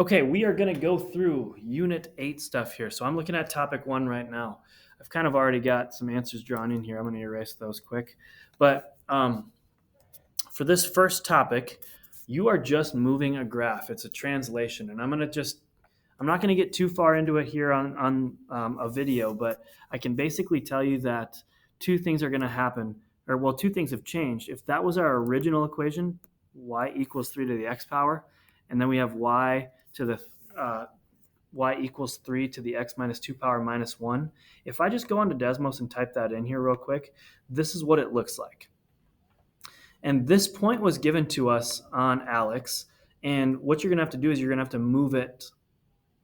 Okay, we are going to go through Unit 8 stuff here. So I'm looking at Topic 1 right now. I've kind of already got some answers drawn in here. I'm going to erase those quick. But for this first topic, you are just moving a graph. It's a translation. And I'm not going to get too far into it here on a video, but I can basically tell you that two things are going to happen. Two things have changed. If that was our original equation, y equals 3 to the x power, and then we have y to the y equals 3 to the x minus 2 power minus 1. If I just go on to Desmos and type that in here real quick, this is what it looks like. And this point was given to us on Alex. And what you're going to have to do is you're going to have to move it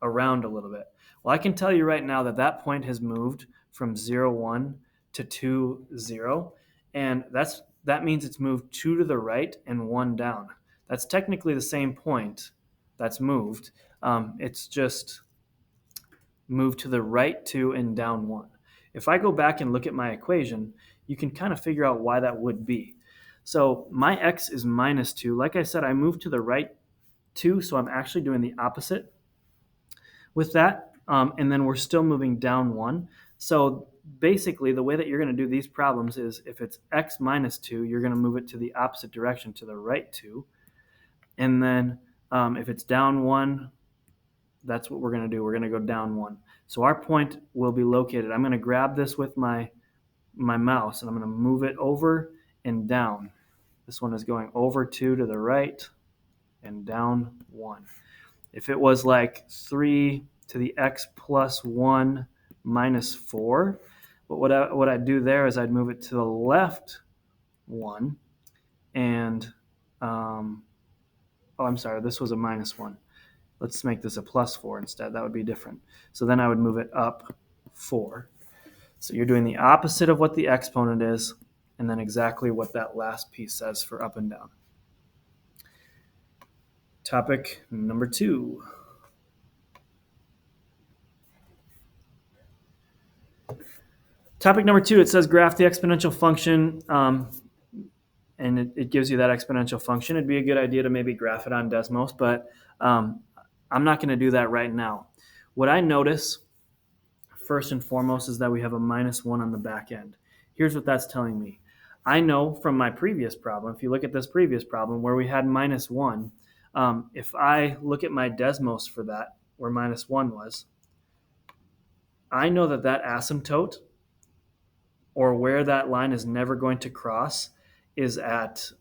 around a little bit. Well, I can tell you right now that that point has moved from 0, 1 to 2, 0. And that means it's moved 2 to the right and 1 down. That's technically the same point that's moved. It's just moved to the right 2 and down 1. If I go back and look at my equation, you can kind of figure out why that would be. So my x is minus 2. Like I said, I moved to the right 2, so I'm actually doing the opposite with that. And then we're still moving down 1. So basically, the way that you're going to do these problems is if it's x minus 2, you're going to move it to the opposite direction, to the right 2. And then if it's down 1, that's what we're going to do. We're going to go down 1. So our point will be located. I'm going to grab this with my mouse, and I'm going to move it over and down. This one is going over 2 to the right and down 1. If it was like 3 to the x plus 1 minus 4, but what I'd do there is I'd move it to the left 1, and I'm sorry, this was a minus 1. Let's make this a plus 4 instead. That would be different. So then I would move it up 4. So you're doing the opposite of what the exponent is, and then exactly what that last piece says for up and down. Topic number 2. Topic number 2, it says graph the exponential function, and it gives you that exponential function. It'd be a good idea to maybe graph it on Desmos, but I'm not going to do that right now. What I notice first and foremost is that we have a minus 1 on the back end. Here's what that's telling me. I know from my previous problem, if you look at this previous problem where we had minus 1, if I look at my Desmos for that, where minus 1 was, I know that that asymptote, or where that line is never going to cross, is at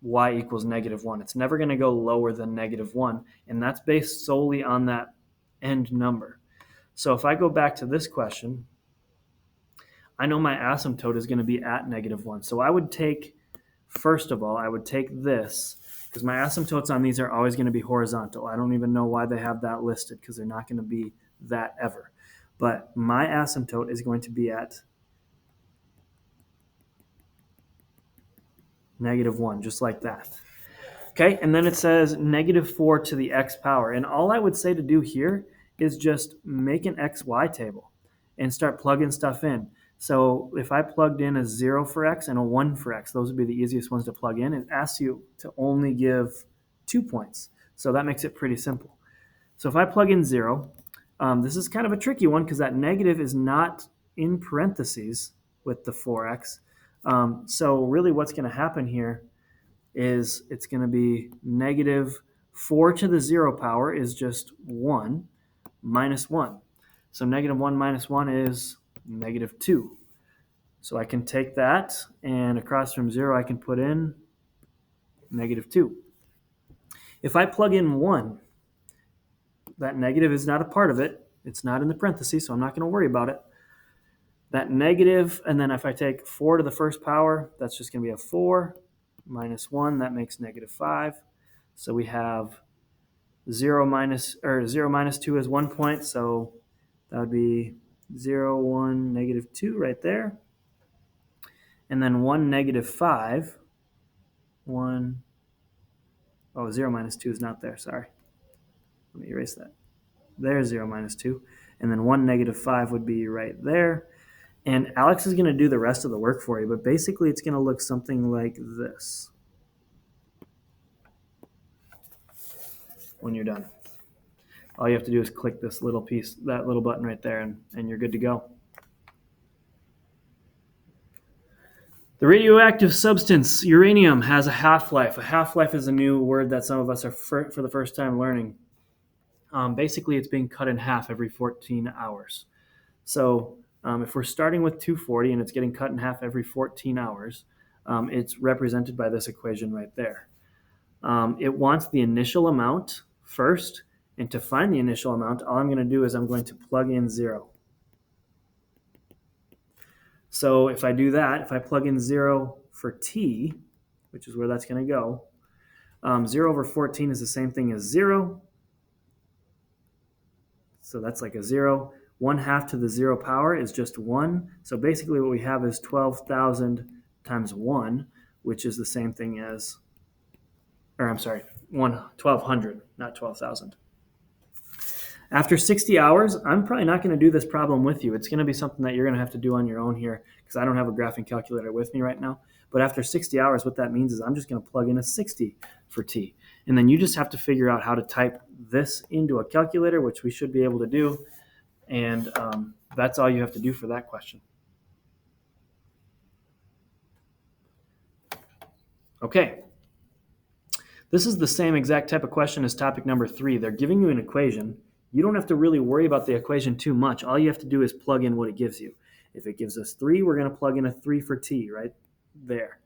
y equals negative 1. It's never going to go lower than negative 1, and that's based solely on that end number. So if I go back to this question, I know my asymptote is going to be at negative 1. So I would take, first of all, I would take this, because my asymptotes on these are always going to be horizontal. I don't even know why they have that listed, because they're not going to be that ever. But my asymptote is going to be at negative 1, just like that. Okay, and then it says negative 4 to the x power. And all I would say to do here is just make an xy table and start plugging stuff in. So if I plugged in a 0 for x and a 1 for x, those would be the easiest ones to plug in. It asks you to only give 2 points. So that makes it pretty simple. So if I plug in 0, this is kind of a tricky one because that negative is not in parentheses with the 4x. So really what's going to happen here is it's going to be negative 4 to the 0 power is just 1 minus 1. So negative 1 minus 1 is negative 2. So I can take that, and across from 0 I can put in negative 2. If I plug in 1, that negative is not a part of it. It's not in the parentheses, so I'm not going to worry about it. That negative, and then if I take 4 to the first power, that's just going to be a 4 minus 1. That makes negative 5. So we have 0 minus 2 is 1 point, so that would be 0, 1, negative 2 right there. And then 1, negative 5. 1, 0 minus 2 is not there, sorry. Let me erase that. There's 0 minus 2. And then 1, negative 5 would be right there. And Alex is going to do the rest of the work for you, but basically it's going to look something like this when you're done. all you have to do is click this little piece, that little button right there, and you're good to go. The radioactive substance, uranium, has a half-life. A half-life is a new word that some of us are for the first time learning. Basically, it's being cut in half every 14 hours. So if we're starting with 240 and it's getting cut in half every 14 hours, it's represented by this equation right there. It wants the initial amount first, and to find the initial amount, all I'm going to do is I'm going to plug in 0. So if I do that, if I plug in 0 for t, which is where that's going to go, 0 over 14 is the same thing as 0. So that's like a 0. 1/2 to the 0 power is just 1. So basically what we have is 12,000 times 1, which is the same thing as, 1,200, not 12,000. After 60 hours, I'm probably not going to do this problem with you. It's going to be something that you're going to have to do on your own here because I don't have a graphing calculator with me right now. But after 60 hours, what that means is I'm just going to plug in a 60 for t. And then you just have to figure out how to type this into a calculator, which we should be able to do. And that's all you have to do for that question. Okay. This is the same exact type of question as topic number 3. They're giving you an equation. You don't have to really worry about the equation too much. All you have to do is plug in what it gives you. If it gives us 3, we're going to plug in a 3 for t right there.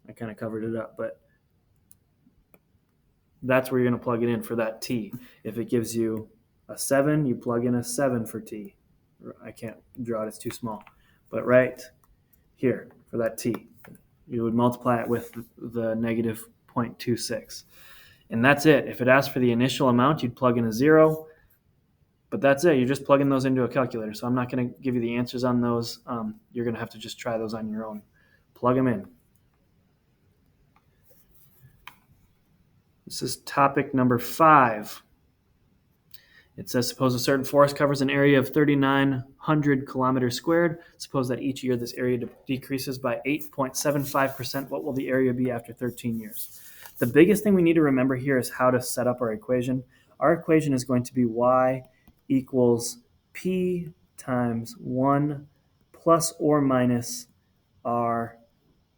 I kind of covered it up, but that's where you're going to plug it in for that t. If it gives you a 7, you plug in a 7 for t. I can't draw it, it's too small. But right here for that t, you would multiply it with the negative 0.26. And that's it. If it asks for the initial amount, you'd plug in a 0. But that's it. You're just plugging those into a calculator. So I'm not going to give you the answers on those. You're going to have to just try those on your own. Plug them in. This is topic number 5. It says, suppose a certain forest covers an area of 3,900 kilometers squared. Suppose that each year this area decreases by 8.75%. What will the area be after 13 years? The biggest thing we need to remember here is how to set up our equation. Our equation is going to be y equals p times 1 plus or minus r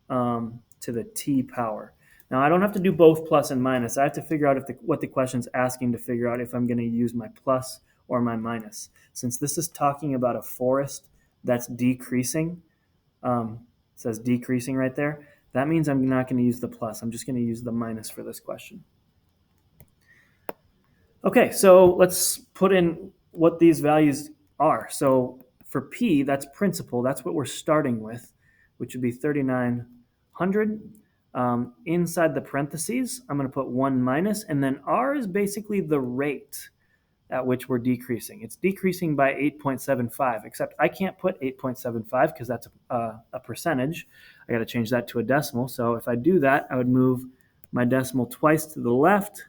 to the t power. Now, I don't have to do both plus and minus. I have to figure out what the question's asking to figure out if I'm going to use my plus or my minus. Since this is talking about a forest that's decreasing, it says decreasing right there, that means I'm not going to use the plus. I'm just going to use the minus for this question. Okay, so let's put in what these values are. So for p, that's principal. That's what we're starting with, which would be 3,900. Inside the parentheses, I'm going to put 1 minus, and then r is basically the rate at which we're decreasing. It's decreasing by 8.75, except I can't put 8.75 because that's a percentage. I got to change that to a decimal. So if I do that, I would move my decimal twice to the left,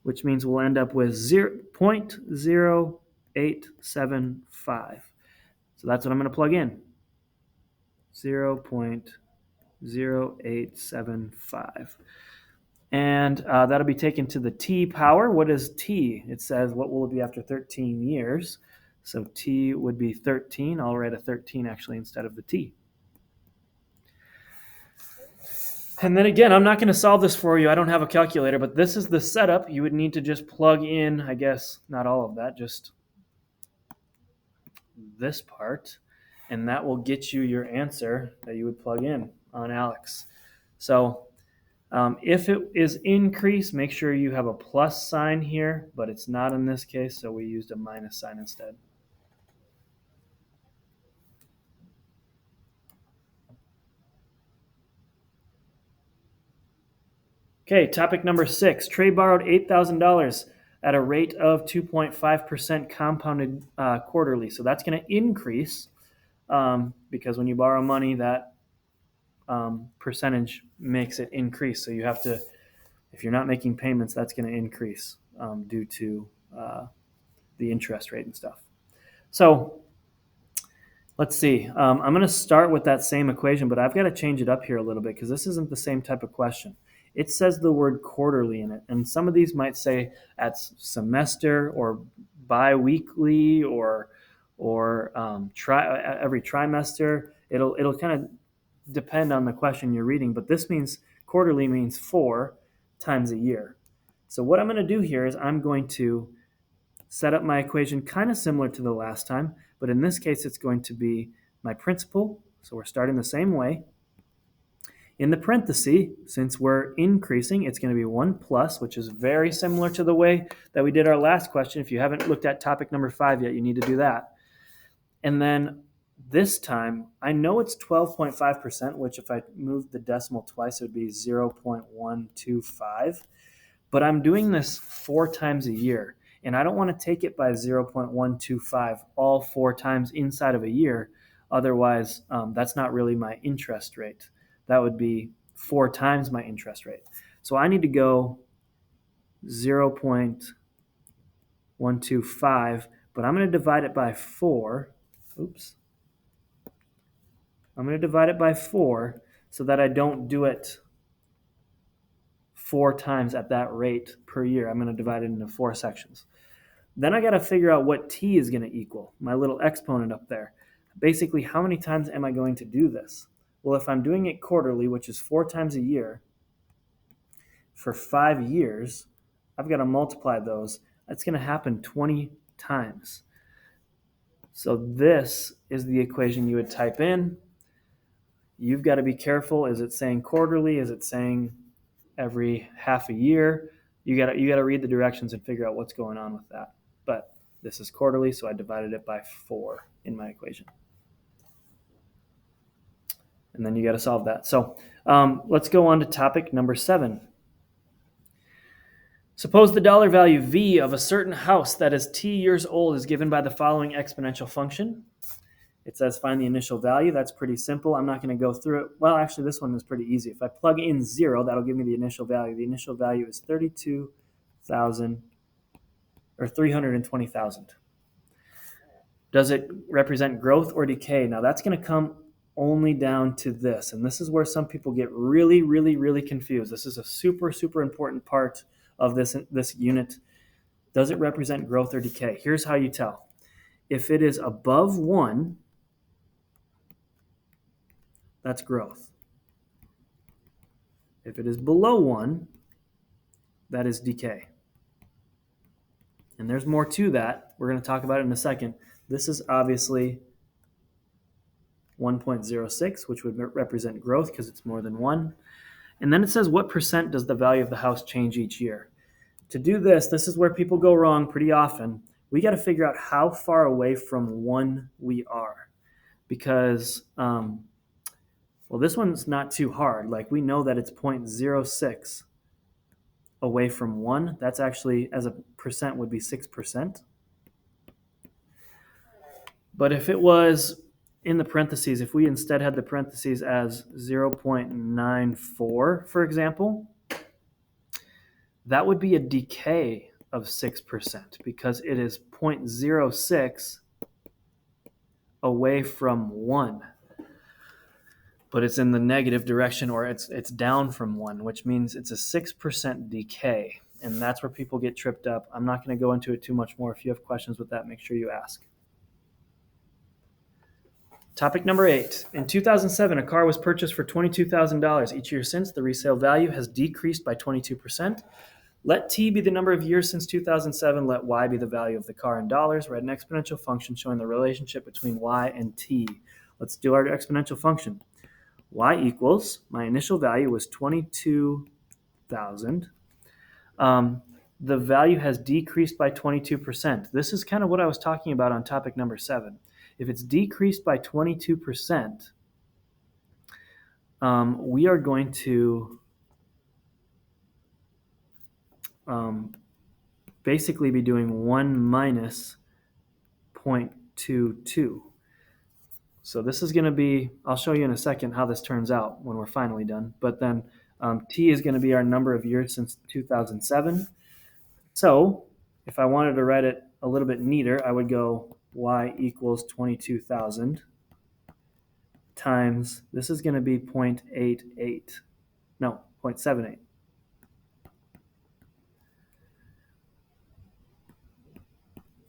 which means we'll end up with 0.0875. So that's what I'm going to plug in, 0.0875. And that'll be taken to the t power. What is t? It says, what will it be after 13 years? So t would be 13. I'll write a 13 actually instead of the t. And then again, I'm not going to solve this for you. I don't have a calculator, but this is the setup. You would need to just plug in, I guess, not all of that, just this part. And that will get you your answer that you would plug in on Alex. So if it is increase, make sure you have a plus sign here, but it's not in this case, so we used a minus sign instead. Okay, topic number 6. Trey borrowed $8,000 at a rate of 2.5% compounded quarterly. So that's going to increase because when you borrow money, that percentage makes it increase. So you have to, if you're not making payments, that's going to increase due to the interest rate and stuff. So let's see. I'm going to start with that same equation, but I've got to change it up here a little bit because this isn't the same type of question. it says the word quarterly in it. And some of these might say at semester or bi-weekly or every trimester. It'll kind of depend on the question you're reading, but this means quarterly means 4 times a year. So what I'm going to do here is I'm going to set up my equation kind of similar to the last time, but in this case it's going to be my principal. So we're starting the same way. In the parenthesis, since we're increasing, it's going to be 1 plus, which is very similar to the way that we did our last question. If you haven't looked at topic number 5 yet, you need to do that. And then this time, I know it's 12.5%, which if I moved the decimal twice, it would be 0.125. But I'm doing this 4 times a year, and I don't want to take it by 0.125 all 4 times inside of a year. Otherwise, that's not really my interest rate. That would be 4 times my interest rate. So I need to go 0.125, but I'm going to divide it by 4. Oops. I'm going to divide it by 4 so that I don't do it 4 times at that rate per year. I'm going to divide it into 4 sections. Then I got to figure out what t is going to equal, my little exponent up there. Basically, how many times am I going to do this? Well, if I'm doing it quarterly, which is 4 times a year, for 5 years, I've got to multiply those. That's going to happen 20 times. So this is the equation you would type in. You've got to be careful. Is it saying quarterly? Is it saying every half a year? You got to read the directions and figure out what's going on with that. But this is quarterly, so I divided it by 4 in my equation. And then you got to solve that. So let's go on to topic number 7. Suppose the dollar value v of a certain house that is t years old is given by the following exponential function. It says find the initial value. That's pretty simple. I'm not going to go through it. Well, actually, this one is pretty easy. If I plug in 0, that'll give me the initial value. The initial value is 32,000 or 320,000. Does it represent growth or decay? Now, that's going to come only down to this. And this is where some people get really, really, really confused. This is a super, super important part of this unit. Does it represent growth or decay? Here's how you tell. If it is above 1, that's growth. If it is below 1, that is decay. And there's more to that. We're going to talk about it in a second. This is obviously 1.06, which would represent growth because it's more than 1. And then it says what percent does the value of the house change each year? To do this, this is where people go wrong pretty often. We got to figure out how far away from 1 we are. Because, well, this one's not too hard. Like, we know that it's 0.06 away from 1. That's actually, as a percent, would be 6%. But if it was in the parentheses, if we instead had the parentheses as 0.94, for example, that would be a decay of 6% because it is 0.06 away from 1. But it's in the negative direction, or it's down from 1, which means it's a 6% decay. And that's where people get tripped up. I'm not going to go into it too much more. If you have questions with that, make sure you ask. Topic number 8. In 2007, a car was purchased for $22,000. Each year since, the resale value has decreased by 22%. Let t be the number of years since 2007. Let y be the value of the car in dollars. Write an exponential function showing the relationship between y and t. Let's do our exponential function. Y equals, my initial value was 22,000. The value has decreased by 22%. This is kind of what I was talking about on topic number 7. If it's decreased by 22%, we are going to basically be doing 1 minus 0.22. So this is going to be, I'll show you in a second how this turns out when we're finally done. But then t is going to be our number of years since 2007. So if I wanted to write it a little bit neater, I would go y equals 22,000 times, this is going to be 0.78. No, 0.78.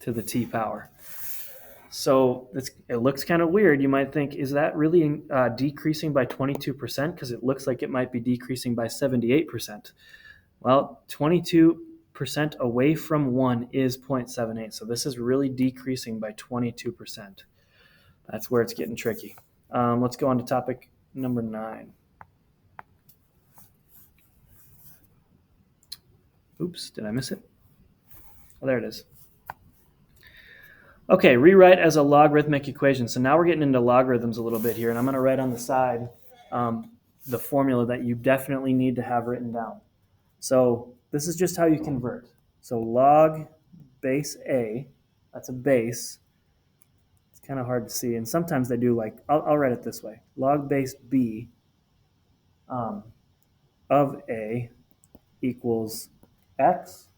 to the t power. So it looks kind of weird. You might think, is that really decreasing by 22%? Because it looks like it might be decreasing by 78%. Well, 22% away from 1 is 0.78. So this is really decreasing by 22%. That's where it's getting tricky. Let's go on to topic number 9. Oops, did I miss it? Oh, there it is. Okay, rewrite as a logarithmic equation. So now we're getting into logarithms a little bit here, and I'm going to write on the side the formula that you definitely need to have written down. So this is just how you convert. So log base A, that's a base. It's kind of hard to see, and sometimes they do like, I'll write it this way. Log base B of A equals x.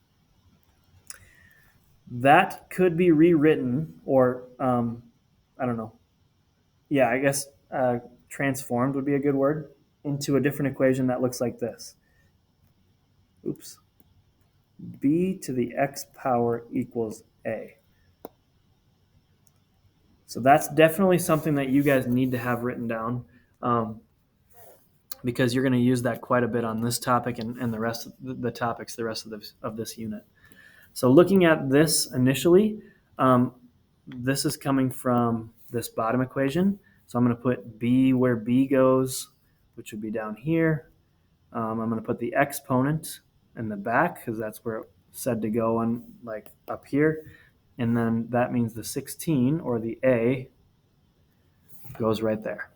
That could be rewritten, or I don't know. Yeah, I guess transformed would be a good word, into a different equation that looks like this. Oops. B to the x power equals A. So that's definitely something that you guys need to have written down, because you're going to use that quite a bit on this topic and the rest of the topics, the rest of this unit. So looking at this initially, this is coming from this bottom equation. So I'm going to put B where B goes, which would be down here. I'm going to put the exponent in the back because that's where it said to go on, like up here. And then that means the 16, or the A, goes right there.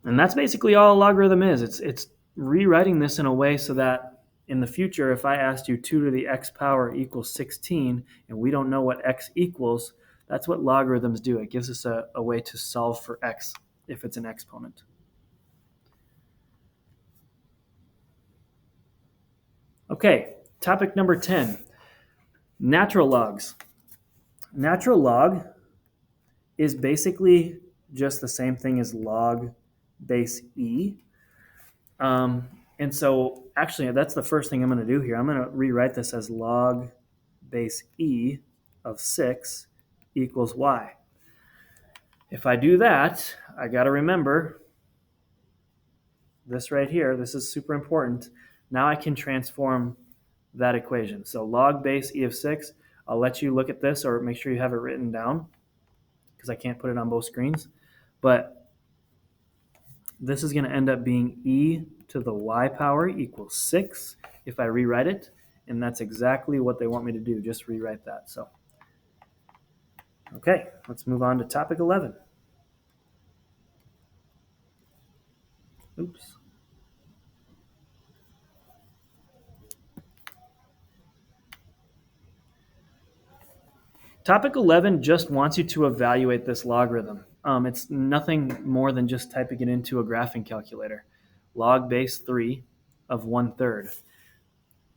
And that's basically all a logarithm is. It's rewriting this in a way so that in the future, if I asked you 2 to the x power equals 16, and we don't know what x equals, that's what logarithms do. It gives us a way to solve for x if it's an exponent. Okay, topic number 10, natural logs. Natural log is basically just the same thing as log base E. And so actually that's the first thing I'm going to do here. I'm going to rewrite this as log base E of 6 equals y. If I do that, I got to remember this right here. This is super important. Now I can transform that equation. So log base E of 6, I'll let you look at this or make sure you have it written down because I can't put it on both screens. But this is going to end up being E to the y power equals 6 if I rewrite it. And that's exactly what they want me to do, just rewrite that. So, okay, let's move on to topic 11. Oops. Topic 11 just wants you to evaluate this logarithm. It's nothing more than just typing it into a graphing calculator. Log base 3 of 1/3.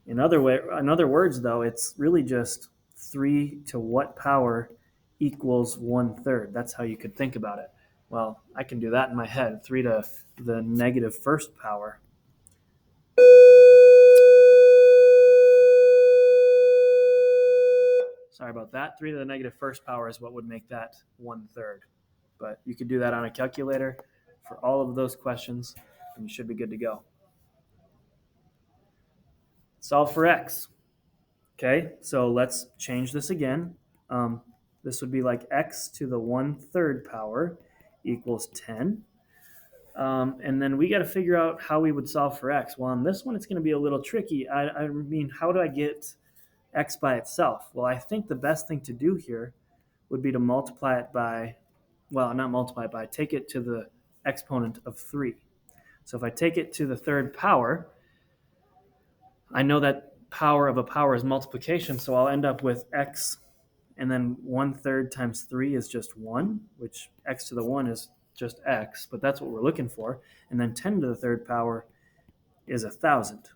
In other words, though, it's really just 3 to what power equals 1/3. That's how you could think about it. Well, I can do that in my head. 3 to the negative first power. Sorry about that. 3 to the negative first power is what would make that 1/3. But you could do that on a calculator for all of those questions, and you should be good to go. Solve for x. Okay, so let's change this again. This would be like x to the 1/3 power equals 10. And then we got to figure out how we would solve for x. Well, on this one, it's going to be a little tricky. I mean, how do I get x by itself? Well, I think the best thing to do here would be to multiply it by, well, not multiply it by, take it to the exponent of 3. So if I take it to the 3rd power, I know that power of a power is multiplication, so I'll end up with x, and then 1/3 times 3 is just 1, which x to the 1 is just x, but that's what we're looking for. And then 10 to the 3rd power is 1,000.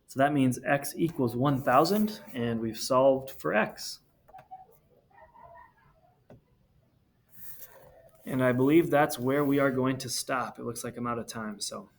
So that means x equals 1,000, and we've solved for x. And I believe that's where we are going to stop. It looks like I'm out of time, so